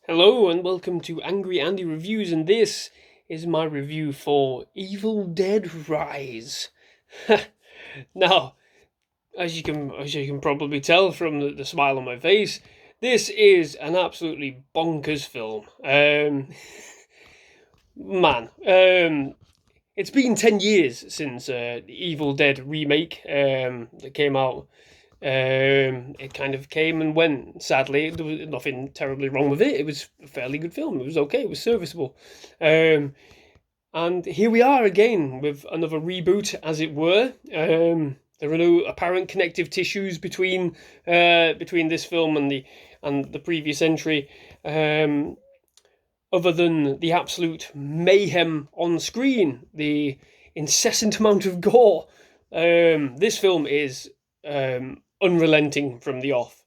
Hello and welcome to Angry Andy Reviews, and this is my review for Evil Dead Rise. Now, as you can probably tell from the smile on my face, this is an absolutely bonkers film. Man, it's been 10 years since the Evil Dead remake that came out. It kind of came and went. Sadly, there was nothing terribly wrong with it. It was a fairly good film. It was okay. It was serviceable. And here we are again with another reboot, as it were. There are no apparent connective tissues between this film and the previous entry, other than the absolute mayhem on screen, the incessant amount of gore. This film is unrelenting from the off,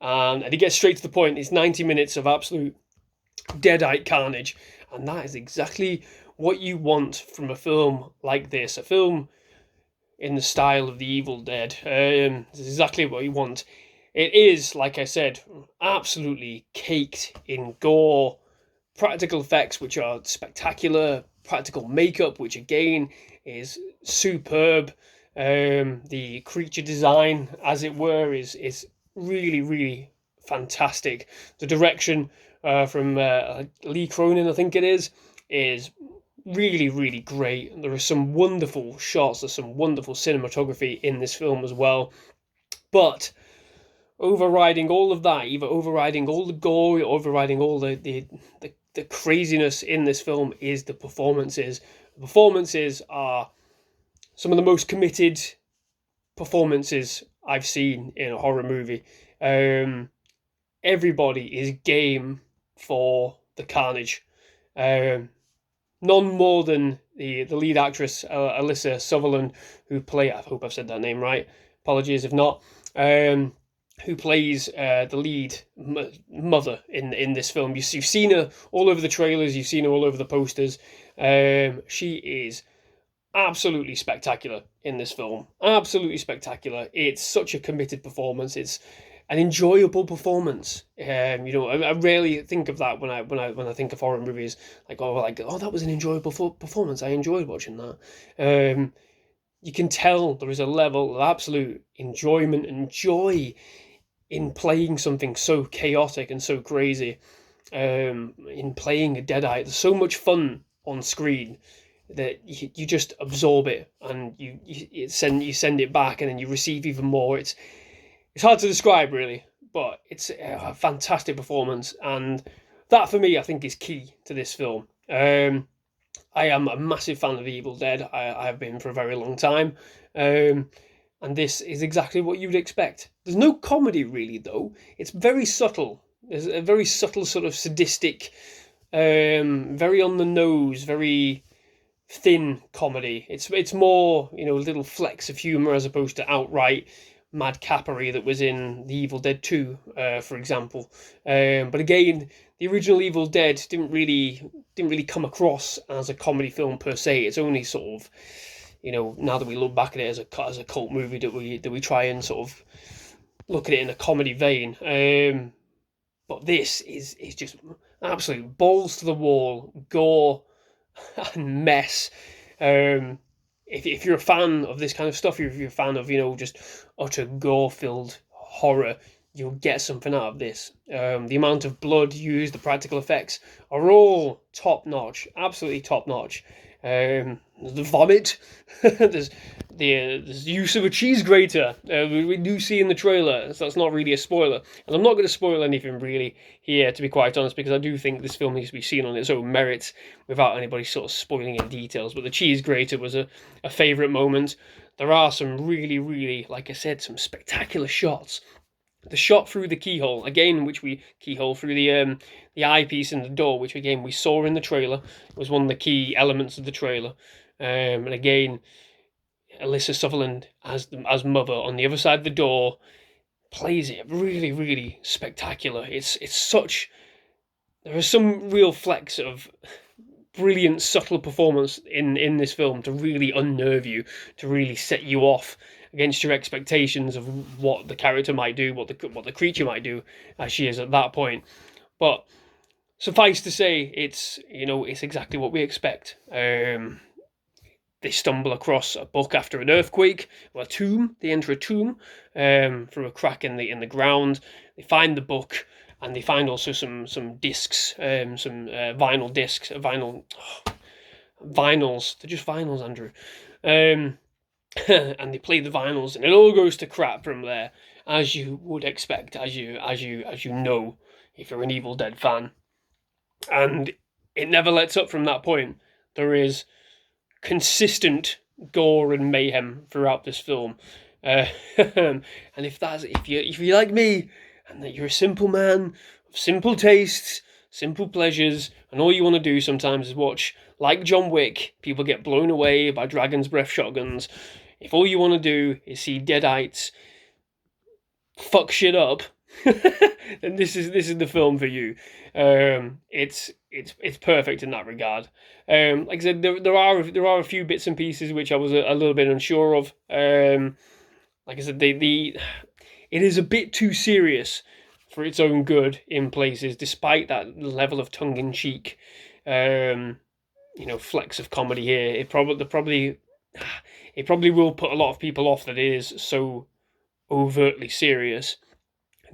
and it gets straight to the point. It's 90 minutes of absolute deadite carnage, and that is exactly what you want from a film like this. A film in the style of The Evil Dead. It's exactly what you want. It is, like I said, absolutely caked in gore, practical effects which are spectacular, practical makeup which again is superb. The creature design, as it were, is really, really fantastic. The direction from Lee Cronin, I think it is really, really great. There are some wonderful shots, there's some wonderful cinematography in this film as well. But overriding all of that, either overriding all the gore, overriding all the craziness in this film, is the performances. The performances are some of the most committed performances I've seen in a horror movie. Everybody is game for the carnage. None more than the lead actress, Alyssa Sutherland, I hope I've said that name right, apologies if not, who plays the lead mother in this film. You've seen her all over the trailers, you've seen her all over the posters. She is absolutely spectacular in this film. Absolutely spectacular. It's such a committed performance. It's an enjoyable performance. I rarely think of that when I think of horror movies. Like, that was an enjoyable performance. I enjoyed watching that. You can tell there is a level of absolute enjoyment and joy in playing something so chaotic and so crazy. In playing a deadite, there's so much fun on screen that you just absorb it, and you send it back, and then you receive even more. It's hard to describe, really, but it's a fantastic performance, and that for me, I think, is key to this film. I am a massive fan of Evil Dead. I have been for a very long time, and this is exactly what you'd expect. There's no comedy, really, though. It's very subtle. There's a very subtle sort of sadistic, very on the nose, very thin comedy. It's more, little flecks of humour as opposed to outright madcapery that was in The Evil Dead 2, for example. But again, the original Evil Dead didn't really come across as a comedy film per se. It's only sort of, now that we look back at it as a cult movie, that we try and sort of look at it in a comedy vein. But this is just absolute balls to the wall gore and mess. If you're a fan of this kind of stuff, if you're a fan of just utter gore-filled horror, you'll get something out of this. The amount of blood used, the practical effects are all top notch, absolutely top notch. The vomit, there's the use of a cheese grater. We do see in the trailer, so that's not really a spoiler. And I'm not going to spoil anything really here, to be quite honest, because I do think this film needs to be seen on its own merits without anybody sort of spoiling any details. But the cheese grater was a favourite moment. There are some really, really, like I said, some spectacular shots. The shot through the keyhole, again, keyhole through the eyepiece in the door, which again we saw in the trailer, was one of the key elements of the trailer. And again, Alyssa Sutherland as mother on the other side of the door plays it really, really spectacular. It's such. There are some real flecks of brilliant, subtle performance in this film to really unnerve you, to really set you off against your expectations of what the character might do, what the creature might do, as she is at that point. But Suffice to say, it's it's exactly what we expect. They stumble across a book after an earthquake, or a tomb. They enter a tomb through a crack in the ground. They find the book, and they find also some discs, some vinyl discs, vinyls. They're just vinyls, Andrew. And they play the vinyls, and it all goes to crap from there, as you would expect, as you know, if you're an Evil Dead fan. And it never lets up from that point. There is consistent gore and mayhem throughout this film, and if you like me, and that you're a simple man of simple tastes, simple pleasures, and all you want to do sometimes is watch, like John Wick, people get blown away by dragon's breath shotguns. If all you want to do is see deadites fuck shit up, then this is the film for you. It's perfect in that regard. Like I said, there are a few bits and pieces which I was a little bit unsure of. Like I said, it is a bit too serious for its own good in places, despite that level of tongue in cheek, flecks of comedy here. It probably will put a lot of people off that it is so overtly serious,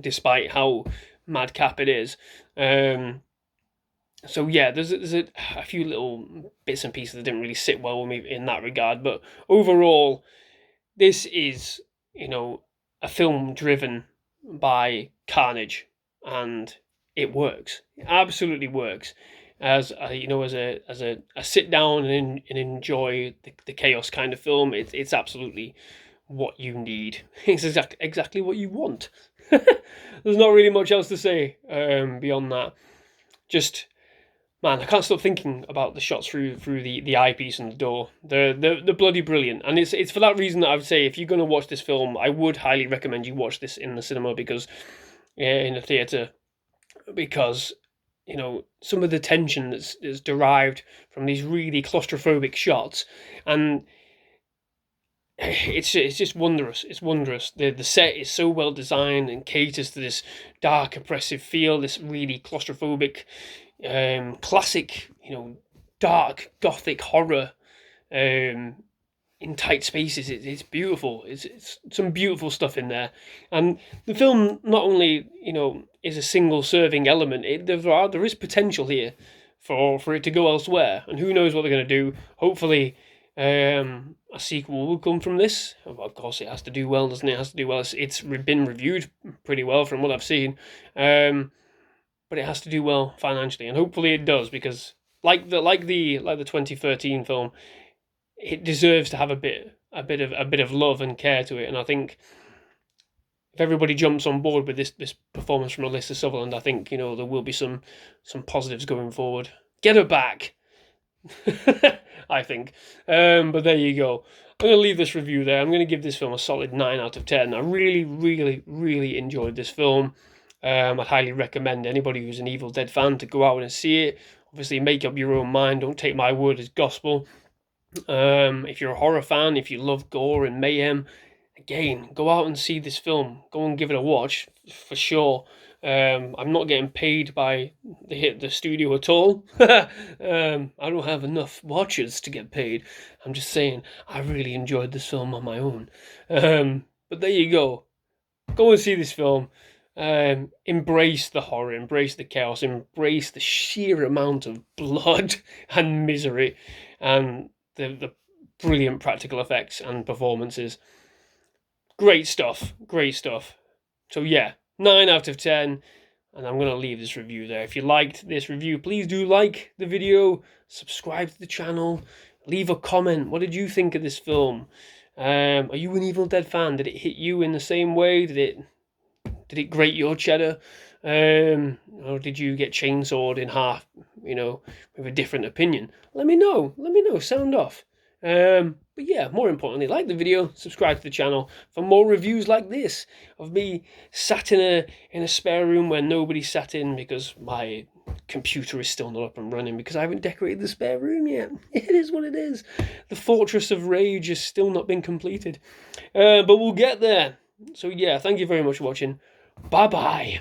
despite how madcap it is. So yeah, there's a few little bits and pieces that didn't really sit well with me in that regard, but overall, this is a film driven by carnage, and it works. It absolutely works. As a sit down and enjoy the chaos kind of film, it's absolutely what you need. It's exactly what you want. There's not really much else to say beyond that. Just, man, I can't stop thinking about the shots through the eyepiece and the door. They're bloody brilliant, and it's for that reason that I would say, if you're going to watch this film, I would highly recommend you watch this in the cinema, because in the theatre, because some of the tension that's derived from these really claustrophobic shots, and it's just wondrous. It's wondrous. The set is so well designed and caters to this dark, oppressive feel, this really claustrophobic, classic, dark gothic horror, in tight spaces. It's beautiful. It's some beautiful stuff in there, and the film not only is a single serving element. There is potential here for it to go elsewhere, and who knows what they're going to do. Hopefully, a sequel will come from this. Of course, it has to do well, doesn't it? It has to do well. It's been reviewed pretty well from what I've seen, but it has to do well financially, and hopefully it does, because like the 2013 film, it deserves to have a bit of love and care to it. And I think if everybody jumps on board with this performance from Alyssa Sutherland, I think there will be some positives going forward. Get her back. I think. But there you go. I'm going to leave this review there. I'm going to give this film a solid 9 out of 10. I really, really, really enjoyed this film. I'd highly recommend anybody who's an Evil Dead fan to go out and see it. Obviously, make up your own mind. Don't take my word as gospel. If you're a horror fan, if you love gore and mayhem, again, go out and see this film. Go and give it a watch, for sure. I'm not getting paid by the studio at all. I don't have enough watchers to get paid. I'm just saying, I really enjoyed this film on my own. But there you go. Go and see this film. Embrace the horror, embrace the chaos, embrace the sheer amount of blood and misery, and the brilliant practical effects and performances. Great stuff. So yeah, 9 out of 10, and I'm going to leave this review there. If you liked this review, please do like the video, subscribe to the channel, leave a comment. What did you think of this film? Are you an Evil Dead fan? Did it hit you in the same way? Did it grate your cheddar? Or did you get chainsawed in half, with a different opinion? Let me know, sound off. But yeah, more importantly, like the video, subscribe to the channel for more reviews like this, of me sat in a spare room where nobody sat in, because my computer is still not up and running, because I haven't decorated the spare room yet. It is what it is. The Fortress of Rage has still not been completed. But we'll get there. So yeah, thank you very much for watching. Bye-bye.